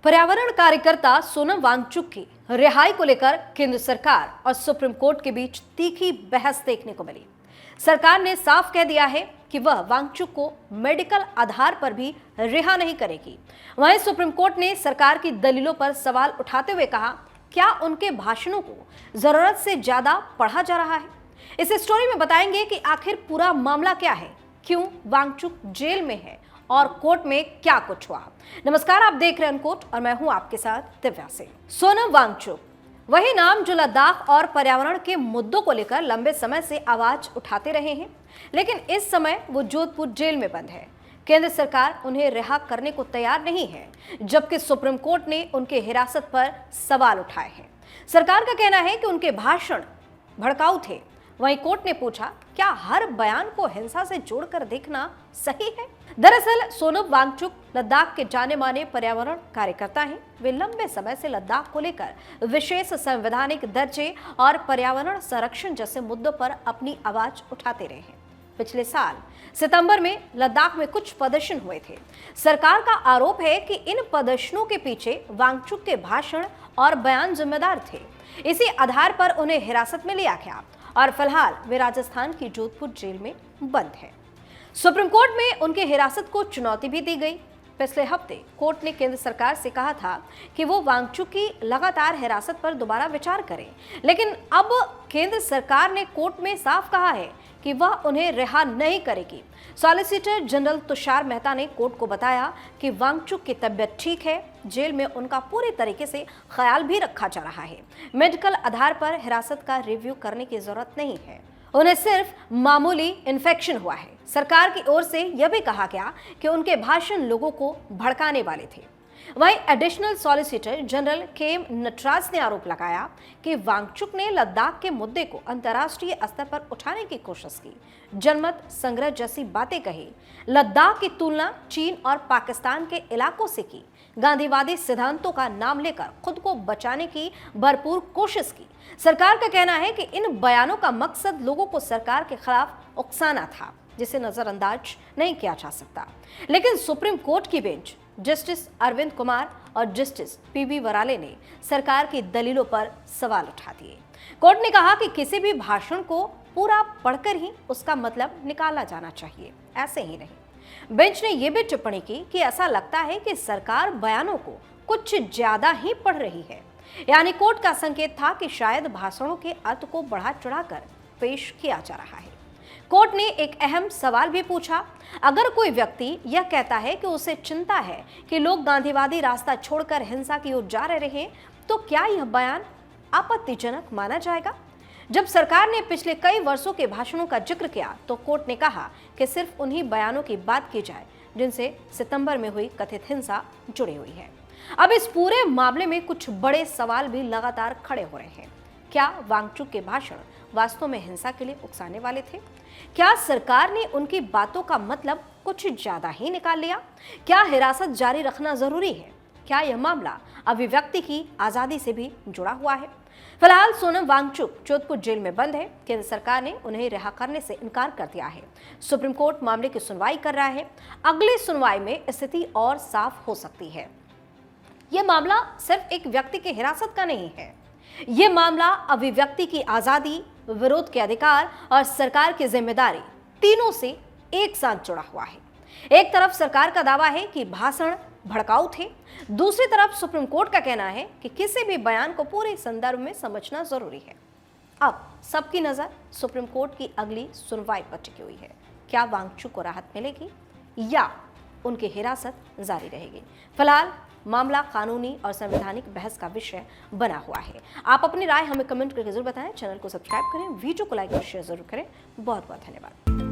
पर्यावरण कार्यकर्ता सोनम वांगचुक की रिहाई को लेकर केंद्र सरकार और सुप्रीम कोर्ट के बीच तीखी बहस देखने को मिली। सरकार ने साफ कह दिया है कि वह वांगचुक को मेडिकल आधार पर भी रिहा नहीं करेगी। वहीं सुप्रीम कोर्ट ने सरकार की दलीलों पर सवाल उठाते हुए कहा, क्या उनके भाषणों को जरूरत से ज्यादा पढ़ा जा रहा है? इस स्टोरी में बताएंगे कि आखिर पूरा मामला क्या है, क्यों वांगचुक जेल में है और कोर्ट में क्या कुछ हुआ। नमस्कार, आप देख रहे हैं अनकोट और मैं हूं आपके साथ दिव्या सिंह। सोनम वांगचुक वही नाम जो लद्दाख और पर्यावरण के मुद्दों को लेकर लंबे समय से आवाज उठाते रहे हैं, लेकिन इस समय वो जोधपुर जेल में बंद है। केंद्र सरकार उन्हें रिहा करने को तैयार नहीं है, जबकि सुप्रीम कोर्ट ने उनके हिरासत पर सवाल उठाए हैं। सरकार का कहना है कि उनके भाषण भड़काऊ थे। वहीं कोर्ट ने पूछा, क्या हर बयान को हिंसा से जोड़कर देखना सही है? दरअसल सोनम वांगचुक लद्दाख के जाने माने पर्यावरण कार्यकर्ता हैं। वे लंबे समय से लद्दाख को लेकर विशेष संवैधानिक दर्जे और पर्यावरण संरक्षण जैसे मुद्दों पर अपनी आवाज उठाते रहे हैं। पिछले साल सितंबर में लद्दाख में कुछ प्रदर्शन हुए थे। सरकार का आरोप है कि इन प्रदर्शनों के पीछे वांगचुक के भाषण और बयान जिम्मेदार थे। इसी आधार पर उन्हें हिरासत में लिया गया और फिलहाल वे राजस्थान की जोधपुर जेल में बंद है। सुप्रीम कोर्ट में उनके हिरासत को चुनौती भी दी गई। पिछले हफ्ते कोर्ट ने केंद्र सरकार से कहा था कि वो वांगचुक की लगातार हिरासत पर दोबारा विचार करें, लेकिन अब केंद्र सरकार ने कोर्ट में साफ कहा है कि वह उन्हें रिहा नहीं करेगी। सॉलिसिटर जनरल तुषार मेहता ने कोर्ट को बताया कि वांगचुक की तबीयत ठीक है, जेल में उनका पूरी तरीके से ख्याल भी रखा जा रहा है। मेडिकल आधार पर हिरासत का रिव्यू करने की जरूरत नहीं है, उन्हें सिर्फ मामूली इन्फेक्शन हुआ है। सरकार की ओर से यह भी कहा गया कि उनके भाषण लोगों को भड़काने वाले थे। वहीं एडिशनल सॉलिसिटर जनरल के नटराज ने आरोप लगाया कि वांगचुक ने लद्दाख के मुद्दे को अंतर्राष्ट्रीय स्तर पर उठाने की कोशिश की, जनमत संग्रह जैसी बातें कही, लद्दाख की तुलना चीन और पाकिस्तान के इलाकों से की, गांधीवादी सिद्धांतों का नाम लेकर खुद को बचाने की भरपूर कोशिश की। सरकार का कहना है कि इन बयानों का मकसद लोगों को सरकार के खिलाफ उकसाना था, जिसे नजरअंदाज नहीं किया जा सकता। लेकिन सुप्रीम कोर्ट की बेंच जस्टिस अरविंद कुमार और जस्टिस पीबी वराले ने सरकार की दलीलों पर सवाल उठा दिए। कोर्ट ने कहा कि किसी भी भाषण को पूरा पढ़कर ही उसका मतलब निकाला जाना चाहिए, ऐसे ही नहीं। बेंच ने यह भी टिप्पणी की कि ऐसा लगता है कि सरकार बयानों को कुछ ज्यादा ही पढ़ रही है। यानी कोर्ट का संकेत था कि शायद भाषणों के अर्थ को बढ़ा चढ़ाकर पेश किया जा रहा है। कोर्ट ने एक अहम सवाल भी पूछा, अगर कोई व्यक्ति यह कहता है कि उसे चिंता है कि लोग गांधीवादी रास्ता छोड़कर हिंसा की ओर जा रहे हैं, तो क्या यह बयान आपत्तिजनक माना जाएगा? जब सरकार ने पिछले कई वर्षों के भाषणों का जिक्र किया, तो कोर्ट ने कहा कि सिर्फ उन्हीं बयानों की बात की जाए जिनसे सितंबर में हुई कथित हिंसा जुड़ी हुई है। अब इस पूरे मामले में कुछ बड़े सवाल भी लगातार खड़े हो रहे हैं। क्या वांगचुक के भाषण वास्तव में हिंसा के लिए उकसाने वाले थे? क्या सरकार ने उनकी बातों का मतलब कुछ ज्यादा ही निकाल लिया? क्या हिरासत जारी रखना जरूरी है? क्या यह मामला अभिव्यक्ति की आजादी से भी जुड़ा हुआ है? फिलहाल सोनम वांगचुक जोधपुर जेल में बंद है। केंद्र सरकार ने उन्हें रिहा करने से इनकार कर दिया है। सुप्रीम कोर्ट मामले की सुनवाई कर रहा है। अगली सुनवाई में स्थिति और साफ हो सकती है। यह मामला सिर्फ एक व्यक्ति की हिरासत का नहीं है, यह मामला अभिव्यक्ति की आजादी, विरोध के अधिकार और सरकार की जिम्मेदारी तीनों से एक साथ जुड़ा हुआ है। एक तरफ सरकार का दावा है कि भाषण भड़काऊ थे, दूसरी तरफ सुप्रीम कोर्ट का कहना है कि किसी भी बयान को पूरे संदर्भ में समझना जरूरी है। अब सबकी नजर सुप्रीम कोर्ट की अगली सुनवाई पर टिकी हुई है। क्या वांगचुक को राहत मिलेगी या उनकी हिरासत जारी रहेगी? फिलहाल मामला कानूनी और संवैधानिक बहस का विषय बना हुआ है। आप अपनी राय हमें कमेंट करके जरूर बताएं। चैनल को सब्सक्राइब करें, वीडियो को लाइक और शेयर जरूर करें। बहुत बहुत धन्यवाद।